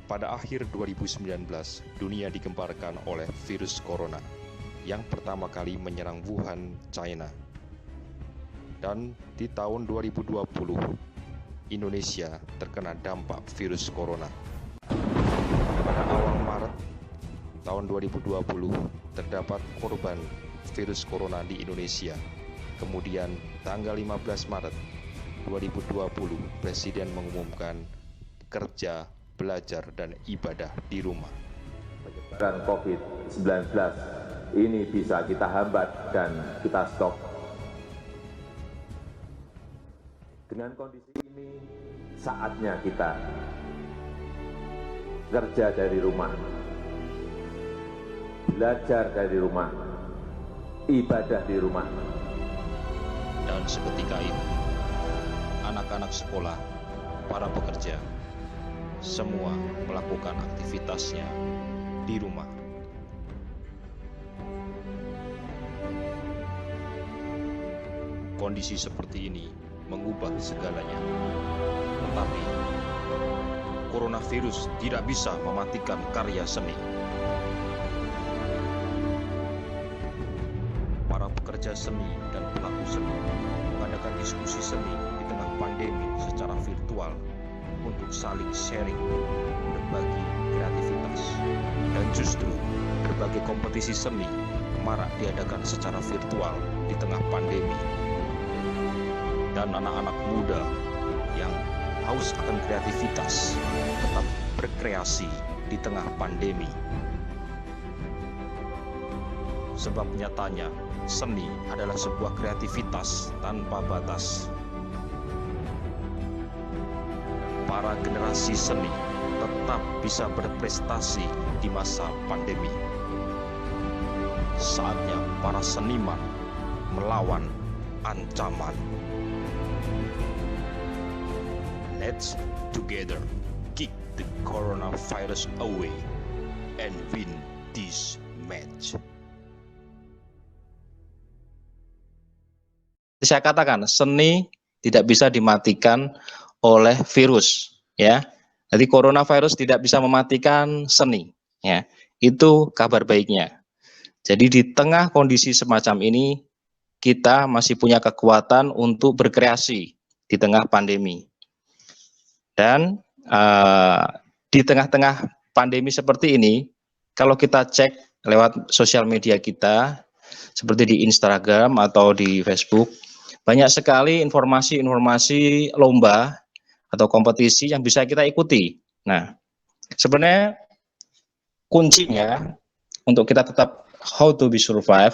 Pada akhir 2019, dunia digemparkan oleh virus corona yang pertama kali menyerang Wuhan, China. Dan di tahun 2020, Indonesia terkena dampak virus corona. Pada awal Maret tahun 2020, terdapat korban virus corona di Indonesia. Kemudian tanggal 15 Maret 2020, Presiden mengumumkan kerja, belajar, dan ibadah di rumah. Penyebaran COVID-19 ini bisa kita hambat dan kita stop. Dengan kondisi ini, saatnya kita kerja dari rumah, belajar dari rumah, ibadah di rumah. Dan seketika itu, anak-anak sekolah, para pekerja, semua melakukan aktivitasnya di rumah. Kondisi seperti ini mengubah segalanya. Tetapi, coronavirus tidak bisa mematikan karya seni. Para pekerja seni dan pelaku seni mengadakan diskusi seni di tengah pandemi secara virtual untuk saling sharing, berbagi kreativitas. Dan justru berbagai kompetisi seni marak diadakan secara virtual di tengah pandemi. Dan anak-anak muda yang haus akan kreativitas tetap berkreasi di tengah pandemi. Sebab nyatanya seni adalah sebuah kreativitas tanpa batas. Para generasi seni tetap bisa berprestasi di masa pandemi. Saatnya para seniman melawan ancaman. Let's together kick the coronavirus away and win this match. Saya katakan seni tidak bisa dimatikan oleh virus, ya. Jadi coronavirus tidak bisa mematikan seni, ya. Itu kabar baiknya. Jadi di tengah kondisi semacam ini kita masih punya kekuatan untuk berkreasi di tengah pandemi. Dan di tengah-tengah pandemi seperti ini, kalau kita cek lewat sosial media kita, seperti di Instagram atau di Facebook, banyak sekali informasi-informasi lomba atau kompetisi yang bisa kita ikuti. Nah, sebenarnya kuncinya untuk kita tetap how to survive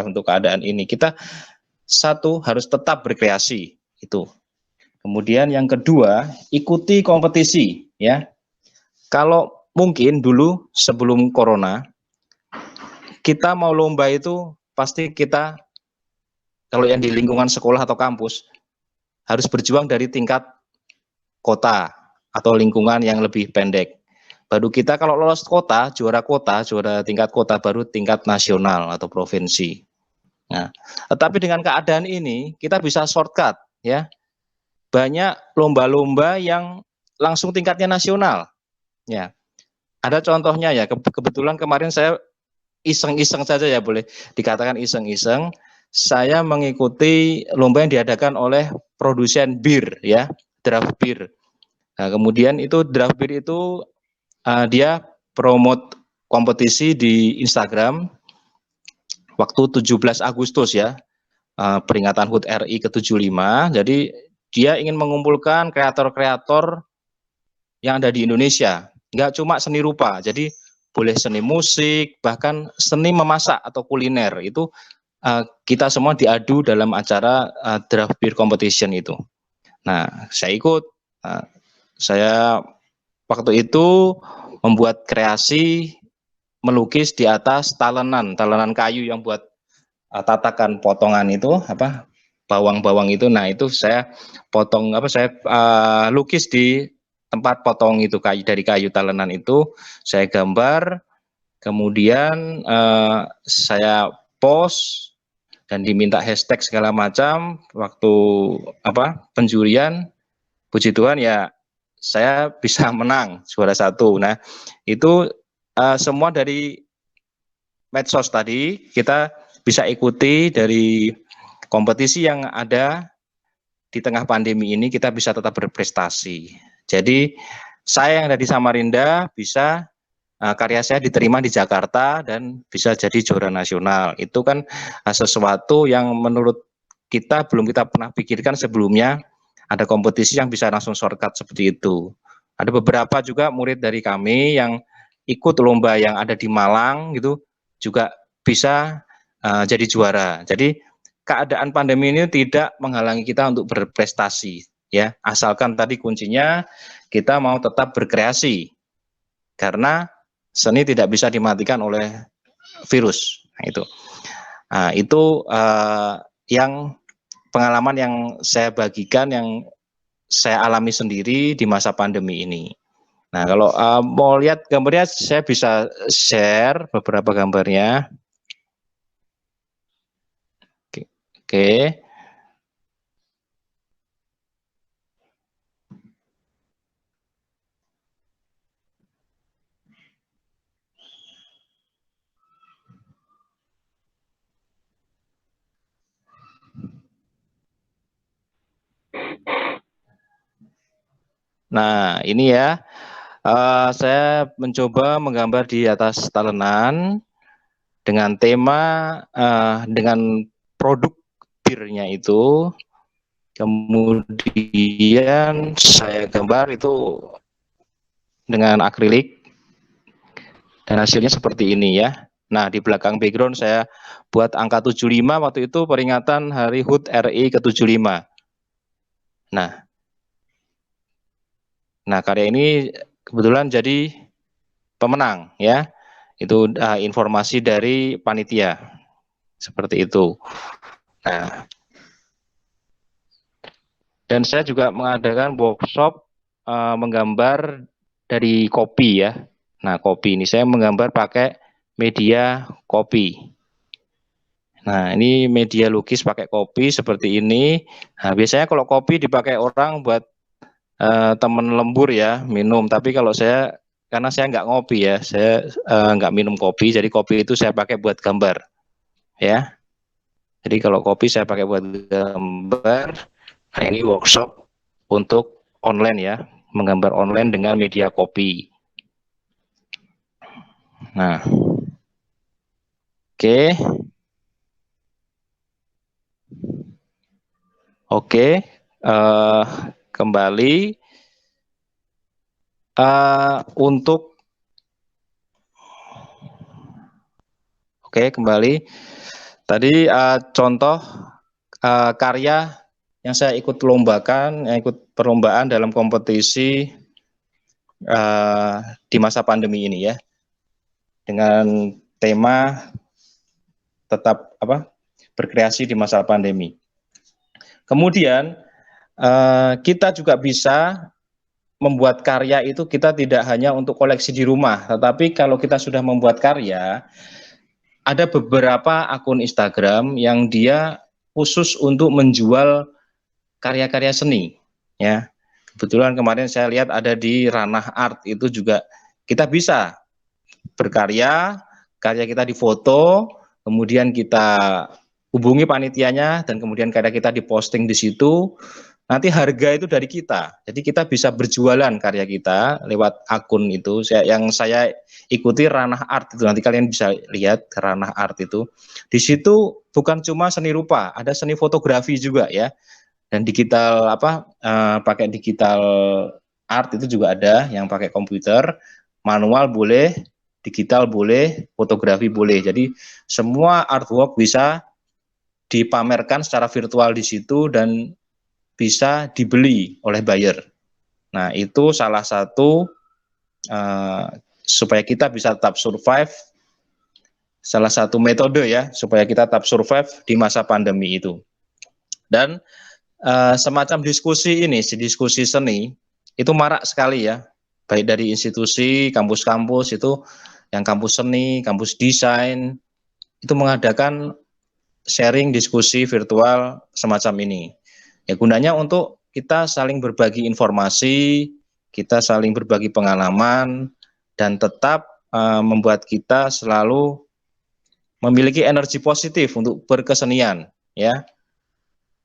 untuk keadaan ini, kita satu harus tetap berkreasi itu. Kemudian yang kedua, ikuti kompetisi, ya. Kalau mungkin dulu sebelum corona, kita mau lomba itu pasti kita, kalau yang di lingkungan sekolah atau kampus, harus berjuang dari tingkat kota atau lingkungan yang lebih pendek. Baru kita kalau lolos kota, juara tingkat kota, baru tingkat nasional atau provinsi. Nah, tetapi dengan keadaan ini, kita bisa shortcut, ya. Banyak lomba-lomba yang langsung tingkatnya nasional, ya. Ada contohnya, ya. Kebetulan kemarin saya iseng-iseng saja, ya, boleh dikatakan iseng-iseng, saya mengikuti lomba yang diadakan oleh produsen bir, ya, draft beer. Nah, kemudian itu draft beer itu dia promote kompetisi di Instagram waktu 17 Agustus, ya, peringatan HUT RI ke-75. Jadi dia ingin mengumpulkan kreator-kreator yang ada di Indonesia, nggak cuma seni rupa, jadi boleh seni musik, bahkan seni memasak atau kuliner. Itu kita semua diadu dalam acara draft beer competition itu. Nah, saya ikut. Saya waktu itu membuat kreasi melukis di atas talenan kayu yang buat tatakan potongan itu, bawang-bawang itu. Nah, itu saya potong, saya lukis di tempat potong itu, dari kayu talenan itu, saya gambar, kemudian saya post dan diminta hashtag segala macam. Waktu penjurian, puji Tuhan, ya, saya bisa menang juara 1. Nah, itu semua dari medsos tadi kita bisa ikuti dari kompetisi yang ada di tengah pandemi ini, kita bisa tetap berprestasi. Jadi saya yang ada di Samarinda bisa karya saya diterima di Jakarta dan bisa jadi juara nasional. Itu kan sesuatu yang menurut kita belum kita pernah pikirkan sebelumnya, ada kompetisi yang bisa langsung shortcut seperti itu. Ada beberapa juga murid dari kami yang ikut lomba yang ada di Malang gitu juga bisa jadi juara. Jadi keadaan pandemi ini tidak menghalangi kita untuk berprestasi, ya, asalkan tadi kuncinya kita mau tetap berkreasi, karena seni tidak bisa dimatikan oleh virus. Itu yang pengalaman yang saya bagikan, yang saya alami sendiri di masa pandemi ini. Nah, kalau mau lihat gambarnya, saya bisa share beberapa gambarnya. Oke. Nah, ini ya, saya mencoba menggambar di atas talenan dengan tema, dengan produk birnya itu, kemudian saya gambar itu dengan akrilik, dan hasilnya seperti ini ya. Nah, di belakang background saya buat angka 75, waktu itu peringatan Hari HUT RI ke-75. Nah, karya ini kebetulan jadi pemenang ya. Itu informasi dari panitia seperti itu. Nah, dan saya juga mengadakan workshop menggambar dari kopi ya. Nah, kopi ini saya menggambar pakai media kopi. Nah, ini media lukis pakai kopi seperti ini. Nah, biasanya kalau kopi dipakai orang buat teman lembur ya, minum. Tapi kalau saya, karena saya nggak ngopi ya, saya nggak minum kopi, jadi kopi itu saya pakai buat gambar ya. Jadi kalau kopi saya pakai buat gambar. Nah, ini workshop untuk online ya, menggambar online dengan media kopi. Nah, oke. Oke, kembali untuk kembali tadi contoh karya yang saya ikut lombakan, yang ikut perlombaan dalam kompetisi di masa pandemi ini ya, dengan tema tetap berkreasi di masa pandemi. Kemudian kita juga bisa membuat karya itu, kita tidak hanya untuk koleksi di rumah, tetapi kalau kita sudah membuat karya, ada beberapa akun Instagram yang dia khusus untuk menjual karya-karya seni ya. Kebetulan kemarin saya lihat ada di Ranah Art, itu juga kita bisa berkarya, karya kita difoto, kemudian kita hubungi panitianya, dan kemudian karya kita diposting di situ. Nanti harga itu dari kita, jadi kita bisa berjualan karya kita lewat akun itu. Yang saya ikuti Ranah Art itu, nanti kalian bisa lihat Ranah Art itu. Di situ bukan cuma seni rupa, ada seni fotografi juga ya, dan digital pakai digital art itu juga ada, yang pakai komputer, manual boleh, digital boleh, fotografi boleh. Jadi semua artwork bisa dipamerkan secara virtual di situ dan bisa dibeli oleh buyer. Nah, itu salah satu supaya kita bisa tetap survive, salah satu metode ya, supaya kita tetap survive di masa pandemi itu. Dan semacam diskusi ini, diskusi seni, itu marak sekali ya, baik dari institusi, kampus-kampus itu, yang kampus seni, kampus desain, itu mengadakan sharing diskusi virtual semacam ini. Ya, gunanya untuk kita saling berbagi informasi, kita saling berbagi pengalaman, dan tetap membuat kita selalu memiliki energi positif untuk berkesenian, ya.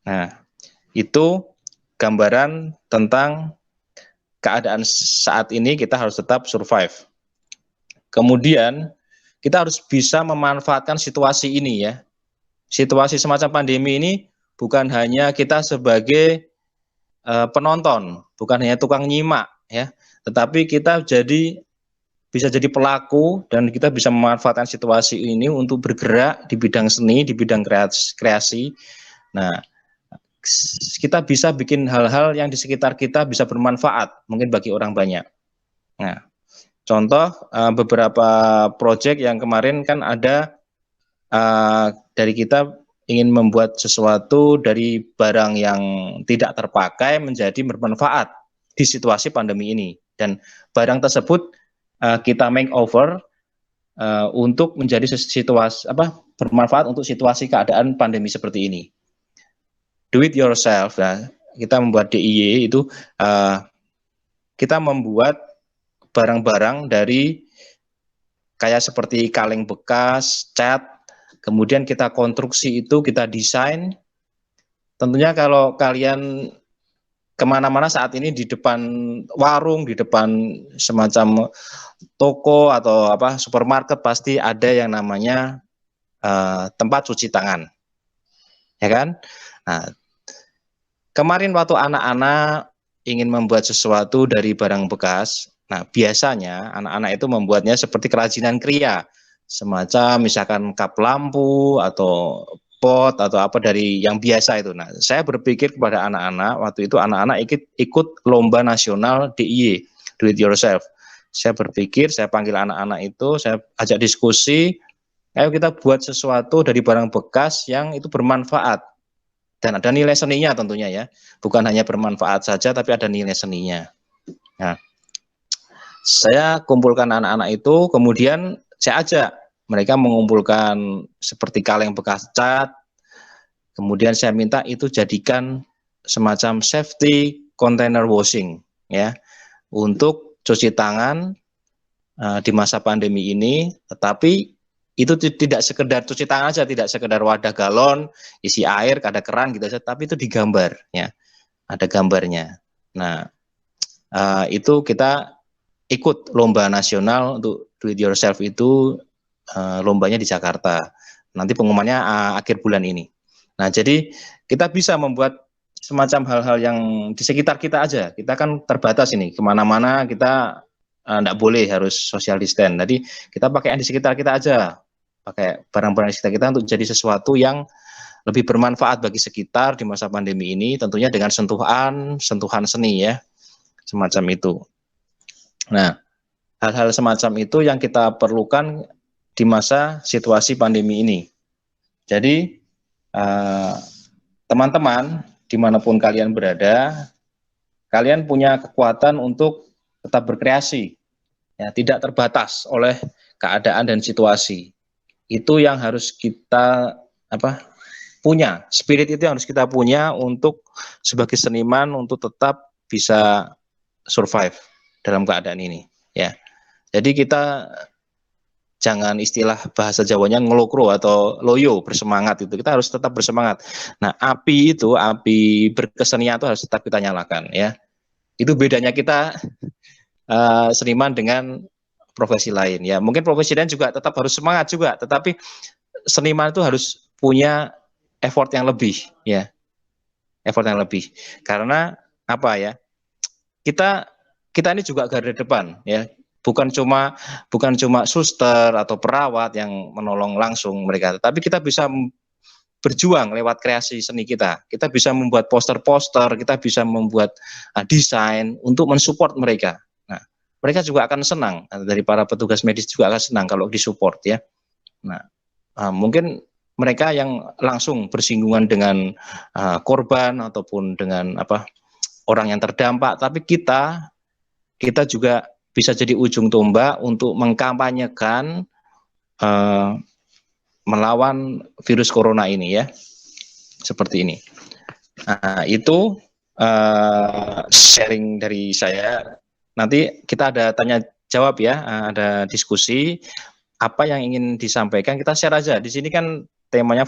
Nah, itu gambaran tentang keadaan saat ini. Kita harus tetap survive. Kemudian kita harus bisa memanfaatkan situasi ini, ya. Situasi semacam pandemi ini bukan hanya kita sebagai penonton, bukan hanya tukang nyimak, ya, tetapi kita bisa jadi pelaku, dan kita bisa memanfaatkan situasi ini untuk bergerak di bidang seni, di bidang kreasi. Nah, kita bisa bikin hal-hal yang di sekitar kita bisa bermanfaat, mungkin bagi orang banyak. Nah, contoh beberapa proyek yang kemarin kan ada dari kita ingin membuat sesuatu dari barang yang tidak terpakai menjadi bermanfaat di situasi pandemi ini, dan barang tersebut kita makeover untuk menjadi situasi bermanfaat untuk situasi keadaan pandemi seperti ini. Do it yourself. Nah, kita membuat DIY itu kita membuat barang-barang dari kayak seperti kaleng bekas, cat, kemudian kita konstruksi itu, kita desain. Tentunya kalau kalian kemana-mana saat ini, di depan warung, di depan semacam toko atau supermarket, pasti ada yang namanya tempat cuci tangan, ya kan? Nah, kemarin waktu anak-anak ingin membuat sesuatu dari barang bekas, nah biasanya anak-anak itu membuatnya seperti kerajinan kriya, semacam misalkan kap lampu atau pot atau apa dari yang biasa itu. Nah, saya berpikir kepada anak-anak, waktu itu anak-anak ikut lomba nasional DIY, do it yourself. Saya berpikir, saya panggil anak-anak itu, saya ajak diskusi, ayo kita buat sesuatu dari barang bekas yang itu bermanfaat dan ada nilai seninya tentunya, ya. Bukan hanya bermanfaat saja, tapi ada nilai seninya. Nah, saya kumpulkan anak-anak itu, kemudian saya ajak mereka mengumpulkan seperti kaleng bekas cat, kemudian saya minta itu jadikan semacam safety container washing, ya, untuk cuci tangan di masa pandemi ini. Tetapi itu tidak sekedar cuci tangan aja, tidak sekedar wadah galon isi air, ada keran gitu saja, tapi itu digambar, ya, ada gambarnya. Nah, itu kita ikut lomba nasional untuk do it yourself itu. Lombanya di Jakarta. Nanti pengumumannya akhir bulan ini. Nah, jadi kita bisa membuat semacam hal-hal yang di sekitar kita aja. Kita kan terbatas ini, kemana-mana kita enggak boleh, harus social distance. Jadi kita pakai yang di sekitar kita aja, pakai barang-barang di sekitar kita untuk jadi sesuatu yang lebih bermanfaat bagi sekitar di masa pandemi ini, tentunya dengan sentuhan seni, ya, semacam itu. Nah, hal-hal semacam itu yang kita perlukan di masa situasi pandemi ini. Jadi teman-teman, dimanapun kalian berada, kalian punya kekuatan untuk tetap berkreasi, ya, tidak terbatas oleh keadaan dan situasi. Itu yang harus kita punya, spirit itu yang harus kita punya untuk sebagai seniman, untuk tetap bisa survive dalam keadaan ini, ya. Jadi kita jangan, istilah bahasa Jawanya ngelokro atau loyo, bersemangat itu. Kita harus tetap bersemangat. Nah, api berkesenian itu harus tetap kita nyalakan, ya. Itu bedanya kita seniman dengan profesi lain, ya. Mungkin profesi lain juga tetap harus semangat juga, tetapi seniman itu harus punya effort yang lebih, ya. Effort yang lebih. Karena apa, ya? Kita ini juga garda depan, ya. Bukan cuma suster atau perawat yang menolong langsung mereka, tapi kita bisa berjuang lewat kreasi seni kita. Kita bisa membuat poster-poster, kita bisa membuat desain untuk mensupport mereka. Nah, mereka juga akan senang, dari para petugas medis juga akan senang kalau disupport, ya. Nah, mungkin mereka yang langsung bersinggungan dengan korban ataupun dengan orang yang terdampak, tapi kita juga bisa jadi ujung tombak untuk mengkampanyekan melawan virus corona ini, ya, seperti ini. Nah, itu sharing dari saya. nanti kita ada tanya jawab ya, ada diskusi, apa yang ingin disampaikan kita share aja. Di sini kan temanya